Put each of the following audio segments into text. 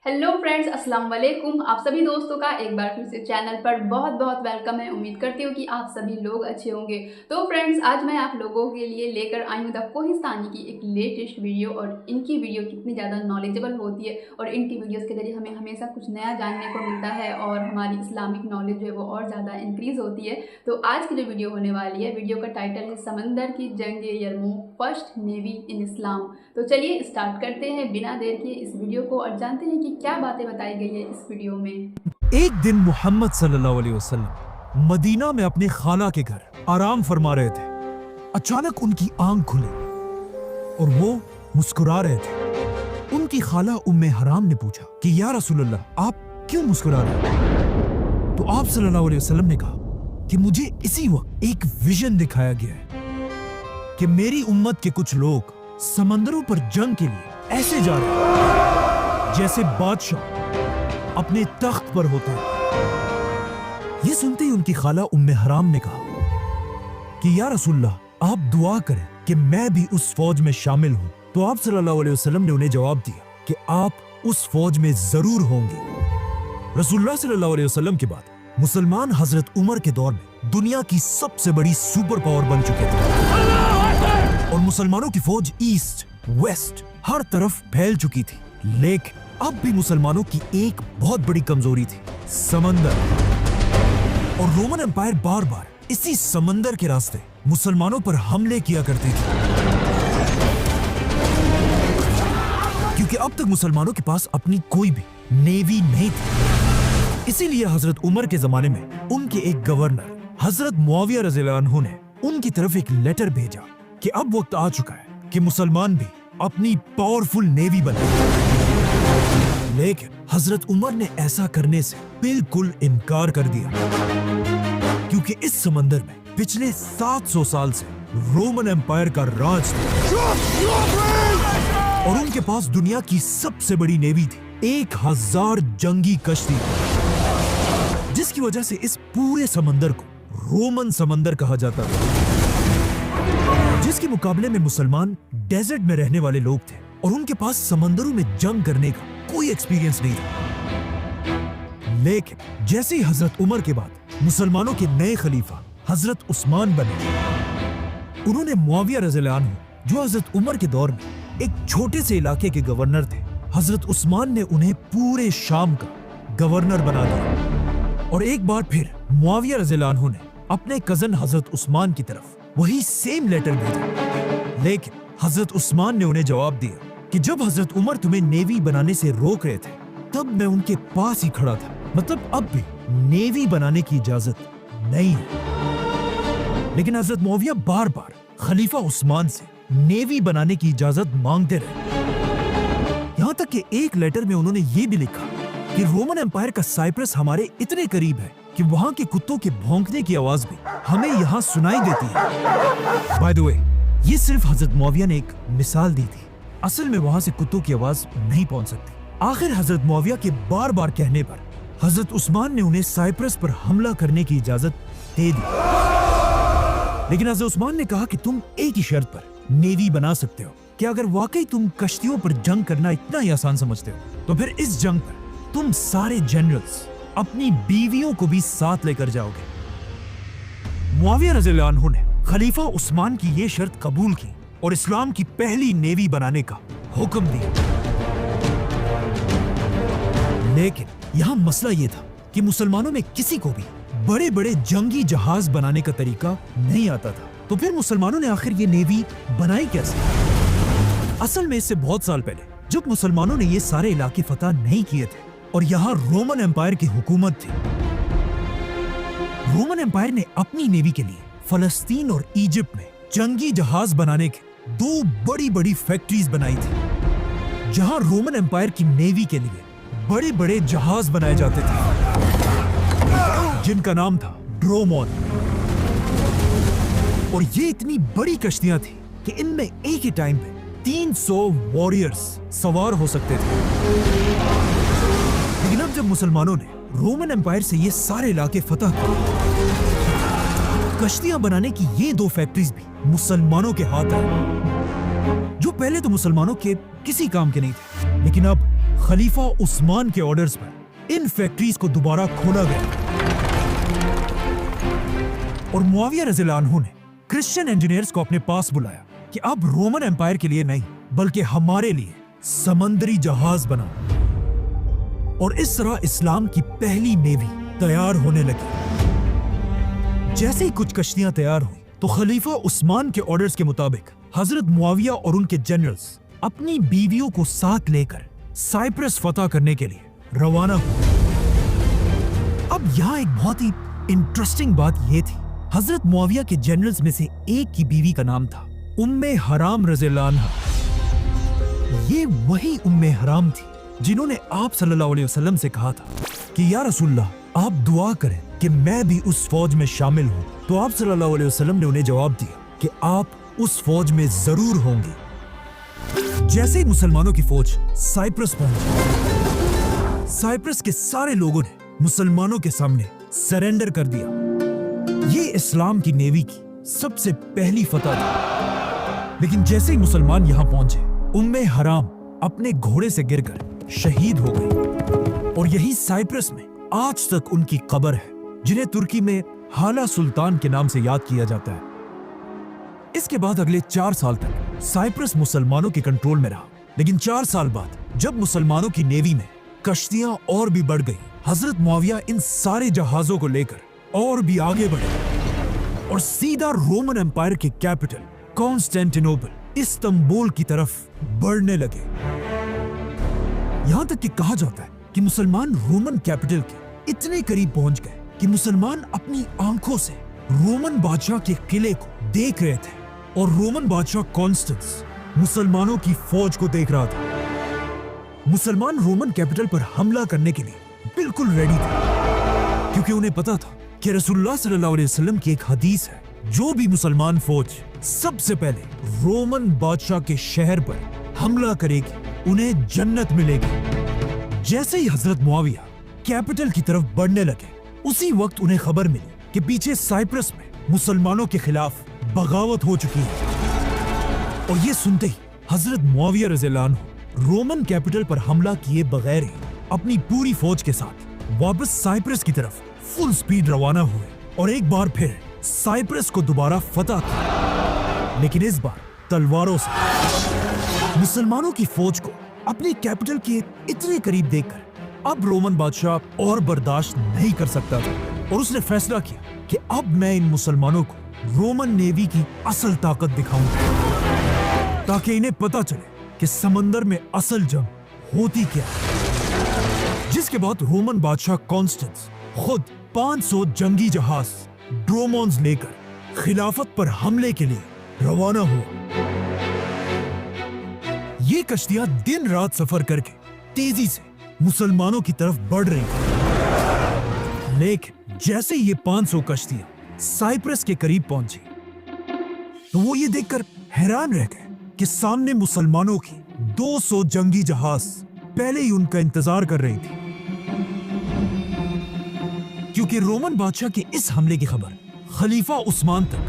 Hello friends, अस्सलाम वालेकुम। आप सभी दोस्तों का एक बार फिर से चैनल पर बहुत बहुत वेलकम है। उम्मीद करती हूँ कि आप सभी लोग अच्छे होंगे। तो फ्रेंड्स, आज मैं आप लोगों के लिए लेकर आई हूँ द कोहिस्तानी की एक लेटेस्ट वीडियो। और इनकी वीडियो कितनी ज़्यादा नॉलेजेबल होती है और इनकी वीडियोस के जरिए हमें हमेशा कुछ नया जानने को मिलता है और हमारी इस्लामिक नॉलेज जो है वो और ज़्यादा इंक्रीज़ होती है। तो आज की जो वीडियो होने वाली है, वीडियो का टाइटल है समंदर की जंग यरमूक, फर्स्ट नेवी इन इस्लाम। तो चलिए स्टार्ट करते हैं बिना देर के इस वीडियो को और जानते हैं कि क्या बातें बताई गई है इस वीडियो में। एक दिन मोहम्मद सल्लल्लाहु अलैहि वसल्लम मदीना में अपने खाला के घर आराम फरमा रहे थे। अचानक उनकी आंख खुली और वो मुस्कुरा रहे थे। उनकी खाला उम्मे हराम ने पूछा कि या रसूलल्लाह, आप क्यों मुस्कुरा रहे हैं? तो आप सल्लल्लाहु अलैहि वसल्लम ने कहा कि मुझे इसी वक्त एक विजन दिखाया गया है कि मेरी उम्मत के कुछ लोग समंदरों पर जंग के लिए ऐसे जा रहे हैं जैसे बादशाह अपने तख्त पर होता है। ये सुनते ही उनकी खाला उम्मे हराम ने कहा कि या रसूलल्लाह, आप दुआ करें कि मैं भी उस फौज में शामिल हूं। तो आप सल्लल्लाहु अलैहि वसल्लम ने उन्हें जवाब दिया कि आप उस फौज में जरूर होंगे। रसूलुल्लाह सल्लल्लाहु अलैहि वसल्लम के बाद मुसलमान हजरत उमर के दौर में दुनिया की सबसे बड़ी सुपर पावर बन चुके थे और मुसलमानों की फौज ईस्ट वेस्ट हर तरफ फैल चुकी थी। लेकिन अब भी मुसलमानों की एक बहुत बड़ी कमजोरी थी, समंदर। और रोमन एम्पायर बार बार इसी समंदर के रास्ते मुसलमानों पर हमले किया करती थी, क्योंकि अब तक मुसलमानों के पास अपनी कोई भी नेवी नहीं थी। इसीलिए हजरत उमर के जमाने में उनके एक गवर्नर हजरत मुआविया रज़ियल्लाहु अन्हु ने उनकी तरफ एक लेटर भेजा कि अब वक्त आ चुका है कि मुसलमान भी अपनी पावरफुल नेवी बनाए। लेकिन हजरत उमर ने ऐसा करने से बिल्कुल इनकार कर दिया, क्योंकि इस समंदर में पिछले 700 साल से रोमन एम्पायर का राज था और उनके पास दुनिया की सबसे बड़ी नेवी थी, 1000 जंगी कश्ती, जिसकी वजह से इस पूरे समंदर को रोमन समंदर कहा जाता था। जिसके मुकाबले में मुसलमान डेजर्ट में रहने वाले लोग थे और उनके पास समंदरों में जंग करने का कोई एक्सपीरियंस नहीं था। लेकिन जैसे ही हजरत उमर के बाद मुसलमानों के नए खलीफा हजरत उस्मान बने, उन्होंने मुआविया रज़ियल्लाहु अन्हु, जो हजरत उमर के दौर में एक छोटे से इलाके के गवर्नर थे, हजरत उस्मान ने उन्हें पूरे शाम का गवर्नर बना दिया। और एक बार फिर मुआविया रज़ियल्लाहु अन्हु ने अपने कजन हजरत उस्मान की तरफ वही सेम लेटर भेजा। लेकिन हजरत उस्मान ने उन्हें जवाब दिया कि जब हजरत उमर तुम्हें नेवी बनाने से रोक रहे थे, तब मैं उनके पास ही खड़ा था। मतलब अब भी नेवी बनाने की इजाजत नहीं है। लेकिन हजरत मुआविया बार बार खलीफा उस्मान से नेवी बनाने की इजाजत मांगते रहे। यहां तक कि एक लेटर में उन्होंने ये भी लिखा कि रोमन एम्पायर का साइप्रस हमारे इतने करीब है कि वहां के कुत्तों के भौंकने की आवाज भी हमें यहां सुनाई देती है। बाय द वे, ये सिर्फ हजरत मुआविया ने एक मिसाल दी थी, असल में वहां से कुत्तों की आवाज नहीं पहुंच सकती। आखिर हजरत मुआविया के बार बार कहने पर हजरत उस्मान ने उन्हें साइप्रस पर हमला करने की इजाजत दे दी। लेकिन हजरत उस्मान ने कहा कि तुम एक ही शर्त पर नेवी बना सकते हो कि अगर वाकई तुम कश्तियों पर जंग करना इतना ही आसान समझते हो, तो फिर इस जंग पर तुम सारे जनरल्स अपनी बीवियों को भी साथ लेकर जाओगे। मुआविया रज़ियल्लाहु अन्हु ने खलीफा उस्मान की ये शर्त कबूल की और इस्लाम की पहली नेवी बनाने का हुक्म दिया। लेकिन यहाँ मसला ये था कि मुसलमानों में किसी को भी बड़े बड़े जंगी जहाज बनाने का तरीका नहीं आता था। तो फिर मुसलमानों ने आखिर ये नेवी बनाई कैसे? असल में इससे बहुत साल पहले, जब मुसलमानों ने ये सारे इलाके फतह नहीं किए थे और यहाँ रोमन एम्पायर की हुकूमत थी, रोमन एम्पायर ने अपनी नेवी के लिए फलस्तीन और इजिप्ट में जंगी जहाज बनाने के 2 बड़ी बड़ी फैक्ट्रीज बनाई थी, जहां रोमन एम्पायर की नेवी के लिए बड़े बड़े जहाज बनाए जाते थे, जिनका नाम था ड्रोमोन। और ये इतनी बड़ी कश्तियां थी कि इनमें एक ही टाइम पे 300 वॉरियर्स सवार हो सकते थे। लेकिन अब जब मुसलमानों ने रोमन एम्पायर से ये सारे इलाके फतह किए, कश्तियां बनाने की ये 2 फैक्ट्रीज भी मुसलमानों के हाथ आई, जो पहले तो मुसलमानों के किसी काम के नहीं थे, लेकिन अब खलीफा उस्मान के ऑर्डर्स पर इन फैक्ट्रीज को दोबारा खोला गया और मुआविया रज़ियल्लाहु अन्हु ने क्रिश्चियन इंजीनियर्स को अपने पास बुलाया कि अब रोमन एम्पायर के लिए नहीं बल्कि हमारे लिए समंदरी जहाज बनाओ। और इस तरह इस्लाम की पहली नेवी तैयार होने लगी। जैसे ही कुछ कश्तियां तैयार हुई तो खलीफा उस्मान के ऑर्डर्स के मुताबिक हजरत मुआविया और उनके जनरल्स अपनी बीवियों को साथ लेकर साइप्रस फतह करने के लिए रवाना हुए। अब यहाँ एक बहुत ही इंटरेस्टिंग बात यह थी, हजरत मुआविया के जनरल्स में से एक की बीवी का नाम था उम्मे हराम रज़ियल्लाहु अन्हा। ये वही उम्मे हराम थी जिन्होंने आप सल्लल्लाहु अलैहि वसल्लम से कहा था कि या रसूलल्लाह, आप दुआ करें कि मैं भी उस फौज में शामिल हूं। तो आप सल्लल्लाहु अलैहि वसल्लम ने उन्हें जवाब दिया कि आप उस फौज में जरूर होंगे। जैसे ही मुसलमानों की फौज साइप्रस पहुंची, साइप्रस के सारे लोगों ने मुसलमानों के सामने सरेंडर कर दिया। ये इस्लाम की नेवी की सबसे पहली फतह थी। लेकिन जैसे ही मुसलमान यहां पहुंचे, उम्मे हराम अपने घोड़े से गिरकर शहीद हो गई और यही साइप्रस में आज तक उनकी कब्र है, जिन्हें तुर्की में हाला सुल्तान के नाम से याद किया जाता है। इसके बाद अगले 4 साल तक साइप्रस मुसलमानों के कंट्रोल में रहा। लेकिन 4 साल बाद जब मुसलमानों की नेवी में कश्तियां और भी बढ़ गई, हजरत मुआविया इन सारे जहाजों को लेकर और भी आगे बढ़े और सीधा रोमन एम्पायर के कैपिटल कॉन्स्टेंटिनोपल इस्तांबुल की तरफ बढ़ने लगे। यहां तक कि कहा जाता है कि मुसलमान रोमन कैपिटल के इतने करीब पहुंच गए कि मुसलमान अपनी आंखों से रोमन बादशाह के किले को देख रहे थे और रोमन बादशाह कॉन्स्टेंस मुसलमानों की फौज को देख रहा था। मुसलमान रोमन कैपिटल पर हमला करने के लिए बिल्कुल रेडी थे, क्योंकि उन्हें पता था कि रसूलुल्लाह सल्लल्लाहु अलैहि वसल्लम की एक हदीस है, जो भी मुसलमान फौज सबसे पहले रोमन बादशाह के शहर पर हमला करेगी उन्हें जन्नत मिलेगी। जैसे ही हजरत मुआविया कैपिटल की तरफ बढ़ने लगे, उसी वक्त उन्हें खबर मिली कि पीछे साइप्रस में मुसलमानों के खिलाफ बगावत हो चुकी है। और ये सुनते ही हजरत मुआविया रज़ियल्लाहु अन्हु रोमन कैपिटल पर हमला किए बगैर ही अपनी पूरी फौज के साथ वापस साइप्रस की तरफ फुल स्पीड रवाना हुए और एक बार फिर साइप्रस को दोबारा फतह किया, लेकिन इस बार तलवारों से। मुसलमानों की फौज को अपनी कैपिटल के इतने करीब देखकर अब रोमन बादशाह और बर्दाश्त नहीं कर सकता था और उसने फैसला किया कि अब मैं इन मुसलमानों को रोमन नेवी की असल ताकत दिखाऊंगा, ताकि इन्हें पता चले कि समंदर में असल जंग होती क्या है। जिसके बाद रोमन बादशाह कॉन्स्टेंस खुद 500 जंगी जहाज ड्रोमोन्स लेकर खिलाफत पर हमले के लिए रवाना हुआ। ये कश्तियां दिन रात सफर करके तेजी से मुसलमानों की तरफ बढ़ रही थी। लेकिन जैसे ये 500 कश्तियां साइप्रस के करीब पहुंची, तो वो ये देखकर हैरान रह गए कि सामने मुसलमानों की 200 जंगी जहाज पहले ही उनका इंतजार कर रही थी, क्योंकि रोमन बादशाह के इस हमले की खबर खलीफा उस्मान तक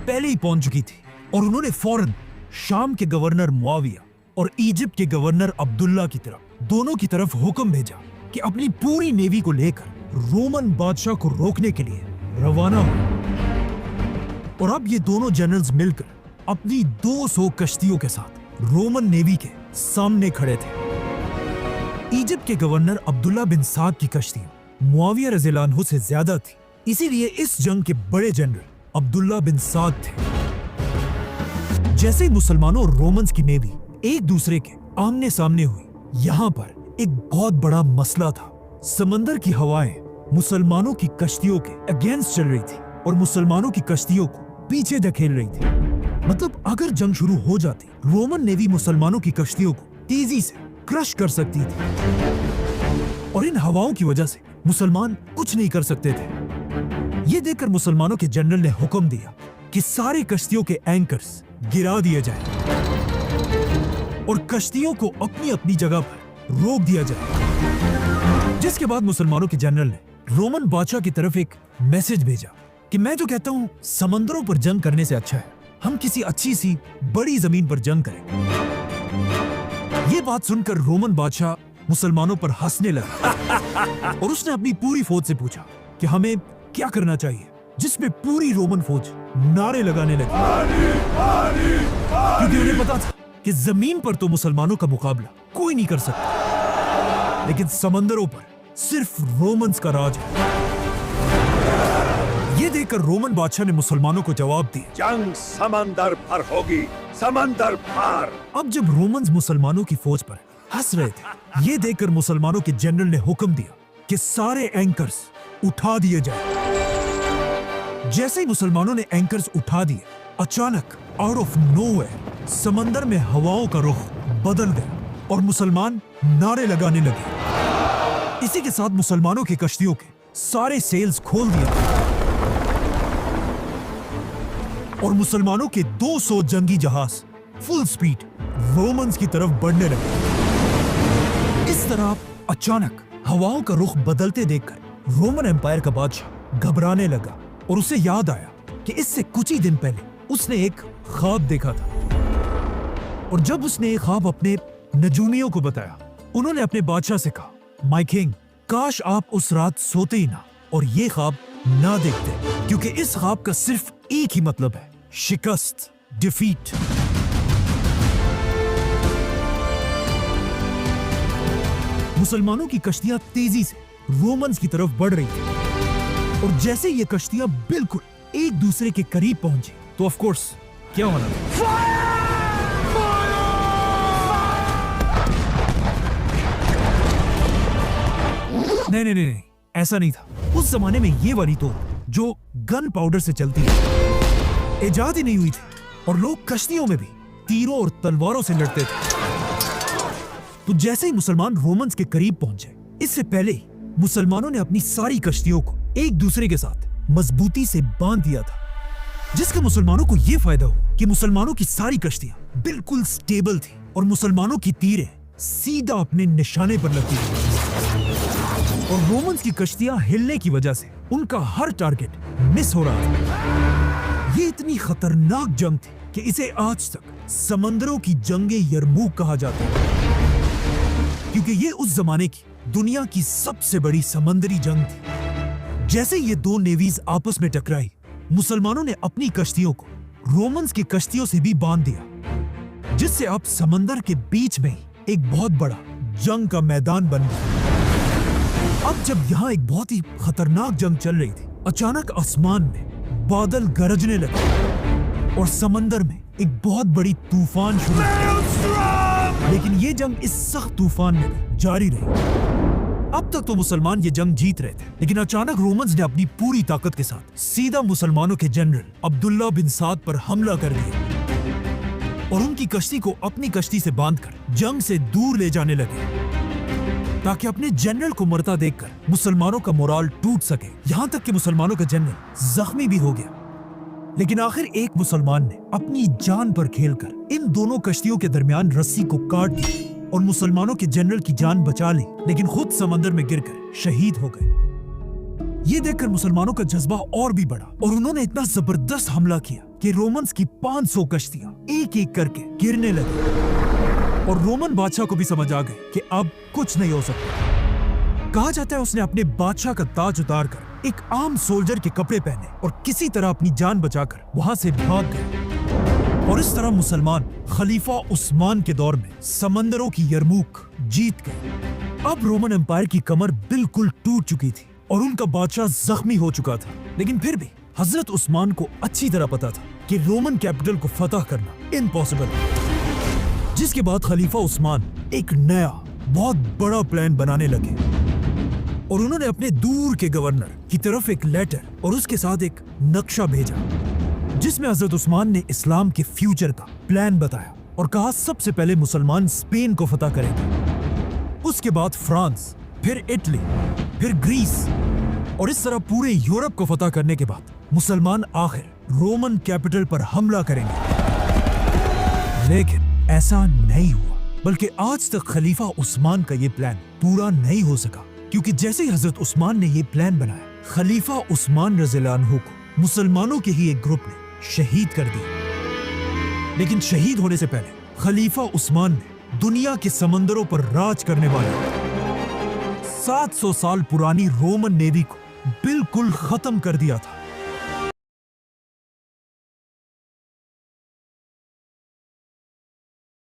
पहले ही पहुंच चुकी थी और उन्होंने फौरन शाम के गवर्नर मुआविया और इजिप्ट के गवर्नर अब्दुल्ला की तरफ दोनों की तरफ हुक्म भेजा कि अपनी पूरी नेवी को लेकर रोमन बादशाह को रोकने के लिए रवाना हो। और अब ये दोनों जनरल्स मिलकर अपनी 200 कश्तियों के साथ रोमन नेवी के सामने खड़े थे। इजिप्ट के गवर्नर अब्दुल्ला बिन साद की कश्तियां मुआविया रज़ियल्लाहु अन्हु से ज्यादा थी, इसीलिए इस जंग के बड़े जनरल अब्दुल्ला बिन साद थे। जैसे ही मुसलमानों और रोमन्स की नेवी एक दूसरे के आमने सामने हुई, यहाँ पर एक बहुत बड़ा मसला था। समंदर की हवाएं मुसलमानों की कश्तियों के अगेंस्ट चल रही थी और मुसलमानों की कश्तियों को पीछे धकेल रही थी। मतलब अगर जंग शुरू हो जाती, रोमन नेवी मुसलमानों की कश्तियों को तेजी से क्रश कर सकती थी और इन हवाओं की वजह से मुसलमान कुछ नहीं कर सकते थे। ये देखकर मुसलमानों के जनरल ने हुक्म दिया कि सारे कश्तियों के एंकर्स गिरा दिए जाएं और कश्तियों को अपनी अपनी जगह पर रोक दिया जाए। जिसके बाद मुसलमानों के जनरल ने रोमन बादशाह की तरफ एक मैसेज भेजा कि मैं जो कहता हूं, समंदरों पर जंग करने से अच्छा है हम किसी अच्छी सी बड़ी जमीन पर जंग करें। ये बात सुनकर रोमन बादशाह मुसलमानों पर हंसने लगा और उसने अपनी पूरी फौज से पूछा कि हमें क्या करना चाहिए, जिसमें पूरी रोमन फौज नारे लगाने लगी क्योंकि उन्हें पता था कि जमीन पर तो मुसलमानों का मुकाबला कोई नहीं कर सकता, लेकिन समंदरों पर सिर्फ रोमन्स का राज है। ये देखकर रोमन बादशाह ने मुसलमानों को जवाब दिया, जंग समंदर पर होगी, समंदर पार। अब जब रोमन्स मुसलमानों की फौज पर हंस रहे थे, ये देखकर मुसलमानों के जनरल ने हुक्म दिया कि सारे एंकर्स उठा दिए जाएं। जैसे ही मुसलमानों ने एंकर्स उठा दिए, अचानक आउट ऑफ नोवेयर समंदर में हवाओं का रुख बदल गया और मुसलमान नारे लगाने लगे। इसी के साथ मुसलमानों की कश्तियों के सारे सेल्स खोल दिए और मुसलमानों के 200 जंगी जहाज फुल स्पीड रोमन्स की तरफ बढ़ने लगे। इस तरह अचानक हवाओं का रुख बदलते देखकर रोमन एम्पायर का बादशाह घबराने लगा और उसे याद आया कि इससे कुछ ही दिन पहले उसने एक ख्वाब देखा था। और जब उसने एक ख्वाब अपने नजूमियों को बताया, उन्होंने अपने बादशाह से कहा, माय किंग, काश आप उस रात सोते ही ना और ये ख्वाब ना देखते, क्योंकि इस ख्वाब का सिर्फ एक ही मतलब है, शिकस्त, डिफीट। मुसलमानों की कश्तियां तेजी से रोमन्स की तरफ बढ़ रही थी और जैसे ये कश्तियां बिल्कुल एक दूसरे के करीब पहुंची तो ऑफ कोर्स क्या होना था? नहीं, ऐसा नहीं था। उस जमाने में ये वाली तोप जो गन पाउडर से चलती है इजाद ही नहीं हुई थी और लोग कश्तियों में भी तीरों और तलवारों से लड़ते थे। तो जैसे ही मुसलमान रोमन्स के करीब पहुंचे, इससे पहले ही मुसलमानों ने अपनी सारी कश्तियों को एक दूसरे के साथ मजबूती से बांध दिया था, जिसका मुसलमानों को यह फायदा हो कि मुसलमानों की सारी कश्तियां बिल्कुल स्टेबल थी और मुसलमानों की तीरें सीधा अपने निशाने पर लगती थी। और रोमन्स की कश्तियां हिलने की वजह से उनका हर टारगेट मिस हो रहा था। ये इतनी खतरनाक जंग थी कि इसे आज तक समंदरों की जंगे यरमूक कहा जाता है, क्योंकि ये उस जमाने की दुनिया की सबसे बड़ी समंदरी जंग थी। जैसे ये दो नेवीज आपस में टकराई, मुसलमानों ने अपनी कश्तियों को रोमन्स की कश्तियों से भी बांध दिया, जिससे अब समंदर के बीच में ही एक बहुत बड़ा जंग का मैदान बन गया। अब जब यहाँ एक बहुत ही खतरनाक जंग चल रही थी, अचानक आसमान में बादल गरजने लगे और समंदर में एक बहुत बड़ी तूफान शुरू हुई। लेकिन ये जंग इस सख्त तूफान में जारी रही। अब तक तो मुसलमान ये जंग जीत रहे थे, लेकिन अचानक रोमन्स ने अपनी पूरी ताकत के साथ सीधा मुसलमानों के जनरल अब्दुल्ला बिन साद पर हमला कर दिया और उनकी कश्ती को अपनी कश्ती से बांधकर जंग से दूर ले जाने लगे, ताकि अपने जनरल को मरता देखकर मुसलमानों का मोराल टूट सके। यहाँ तक कि मुसलमानों का जनरल जख्मी भी हो गया। लेकिन आखिर एक मुसलमान ने अपनी जान पर खेलकर इन दोनों कश्तियों के दरमियान रस्सी को काट दी और मुसलमानों के जनरल की जान बचा ली, लेकिन खुद समंदर में गिरकर शहीद हो गए। ये देखकर मुसलमानों का जज्बा और भी बढ़ा और उन्होंने इतना जबरदस्त हमला किया कि रोमन्स की 500 कश्तियां एक एक करके गिरने लगी और रोमन बादशाह को भी समझ आ गए कि अब कुछ नहीं हो सकता। कहा जाता है उसने अपने बादशाह का ताज उतारकर एक आम सोल्जर के कपड़े पहने और किसी तरह अपनी जान बचाकर वहां से भाग गए। और इस तरह मुसलमान खलीफा उस्मान के दौर में समंदरों की यरमूक जीत गए। अब रोमन एम्पायर की कमर बिल्कुल टूट चुकी थी और उनका बादशाह जख्मी हो चुका था, लेकिन फिर भी हजरत उस्मान को अच्छी तरह पता था कि रोमन कैपिटल को फतह करना इम्पॉसिबल है। जिसके बाद खलीफा उस्मान एक नया बहुत बड़ा प्लान बनाने लगे और उन्होंने अपने दूर के गवर्नर की तरफ एक लेटर और उसके साथ एक नक्शा भेजा, जिसमें हजरत उस्मान ने इस्लाम के फ्यूचर का प्लान बताया और कहा सबसे पहले मुसलमान स्पेन को फतह करेंगे, उसके बाद फ्रांस, फिर इटली, फिर ग्रीस और इस तरह पूरे यूरोप को फतह करने के बाद मुसलमान आखिर रोमन कैपिटल पर हमला करेंगे। लेकिन ऐसा नहीं हुआ, बल्कि आज तक खलीफा उस्मान का ये प्लान पूरा नहीं हो सका, क्योंकि जैसे ही हजरत उस्मान ने ये प्लान बनाया, खलीफा उस्मान रज़ियल्लाहु अन्हु को मुसलमानों के ही एक ग्रुप ने शहीद कर दिया। लेकिन शहीद होने से पहले खलीफा उस्मान ने दुनिया के समंदरों पर राज करने वाले 700 साल पुरानी रोमन नेवी को बिल्कुल खत्म कर दिया था।